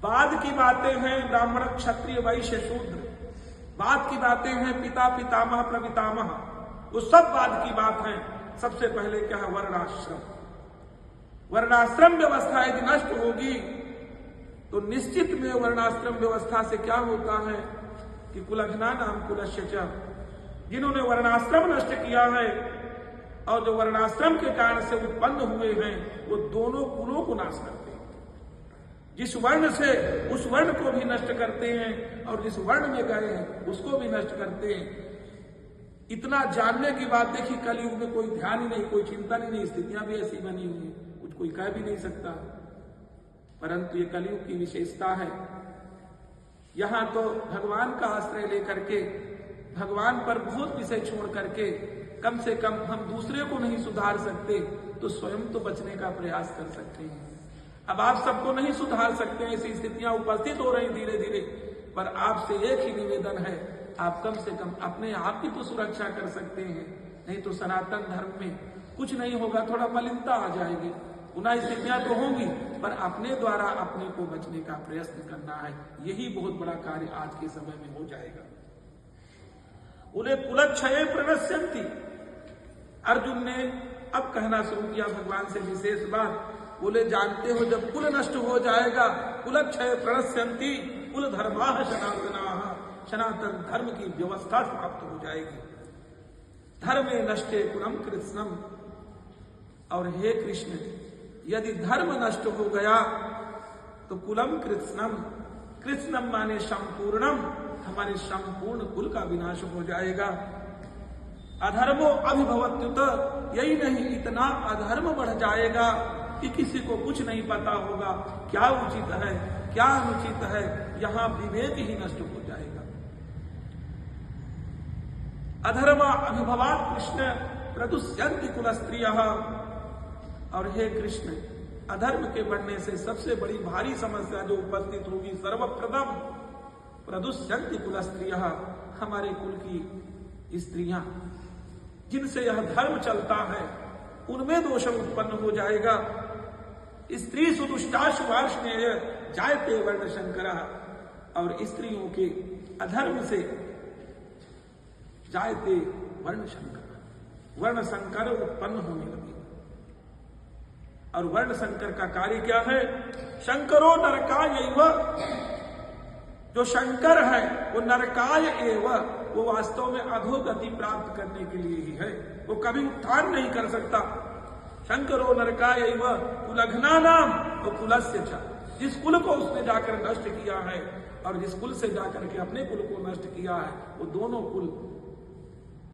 बाद की बातें हैं ब्राह्मण क्षत्रिय वैश्य शूद्र, बाद की बातें हैं पिता पितामह प्रपितामह, वो सब बाद की बात है। सबसे पहले क्या है? वर्णाश्रम। वर्णाश्रम व्यवस्था यदि नष्ट होगी तो निश्चित में वर्णाश्रम व्यवस्था से क्या होता है कि कुलघ्ना नाम कुलस्य च, जिन्होंने वर्णाश्रम नष्ट किया है और जो वर्णाश्रम के कारण से उत्पन्न हुए हैं वो दोनों कुलों को नाश करते हैं। जिस वर्ण से उस वर्ण को भी नष्ट करते हैं और जिस वर्ण में गए हैं उसको भी नष्ट करते हैं। इतना जानने की बात देखिए, कलयुग में कोई ध्यान ही नहीं, कोई चिंतन ही नहीं, स्थितियां भी ऐसी बनी हुई है, कुछ कोई कह भी नहीं सकता। परंतु ये कलयुग की विशेषता है। यहां तो भगवान का आश्रय लेकर के, भगवान पर बहुत विषय छोड़ करके, कम से कम हम दूसरे को नहीं सुधार सकते तो स्वयं तो बचने का प्रयास कर सकते हैं। अब आप सबको नहीं सुधार सकते, ऐसी स्थितियां उपस्थित हो रही धीरे धीरे, पर आपसे एक ही निवेदन है, आप कम से कम अपने आप की तो सुरक्षा कर सकते हैं। नहीं तो सनातन धर्म में कुछ नहीं होगा, थोड़ा मलिनता आ जाएगी, पुनः स्थितियां तो होंगी, पर अपने द्वारा अपने को बचने का प्रयत्न करना है। यही बहुत बड़ा कार्य आज के समय में हो जाएगा। उन्हें कुलक्षय प्रणश्यन्ति, अर्जुन ने अब कहना शुरू किया भगवान से विशेष बात। बोले जानते हो जब कुल नष्ट हो जाएगा, कुलक्षय प्रणश्यन्ति कुल धर्माः सनातनाः, सनातन धर्म की व्यवस्था समाप्त हो जाएगी। धर्मे नष्टे कुलम कृत्स्नम, और हे कृष्ण यदि धर्म नष्ट हो गया तो कुलम कृत्स्नम, कृत्स्नम माने संपूर्णम, हमारे संपूर्ण कुल का विनाश हो जाएगा। अधर्मो अभिभवत्युत, यही नहीं इतना अधर्म बढ़ जाएगा कि किसी को कुछ नहीं पता होगा क्या उचित है क्या अनुचित है, यहां विवेक ही नष्ट हो जाएगा। अधर्म अभिभवात् कृष्ण प्रदुष्यन्ति कुल स्त्रियः, और हे कृष्ण अधर्म के बढ़ने से सबसे बड़ी भारी समस्या जो उपस्थित होगी, सर्वप्रथम प्रदुष्यन्ति कुल स्त्रियः, हमारे कुल की स्त्रियां जिनसे यह धर्म चलता है उनमें दोष उत्पन्न हो जाएगा। स्त्री सुदुष्टाशु वार्ष्णेय जायते वर्ण शंकरः, और स्त्रियों के अधर्म से जायते वर्ण शंकर, वर्ण संकर उत्पन्न होने लगे। और वर्ण संकर का कार्य क्या है? शंकरो नरकायैव, जो शंकर है वो नरकाय एव, वो वास्तव में अधोगति प्राप्त करने के लिए ही है, वो कभी उत्थान नहीं कर सकता। शंकरो नरकाय एव कुलघ्ना नाम और कुलस्य च, जिस कुल को उसने जाकर नष्ट किया है और जिस कुल से जाकर के अपने कुल को नष्ट किया है, वो दोनों कुल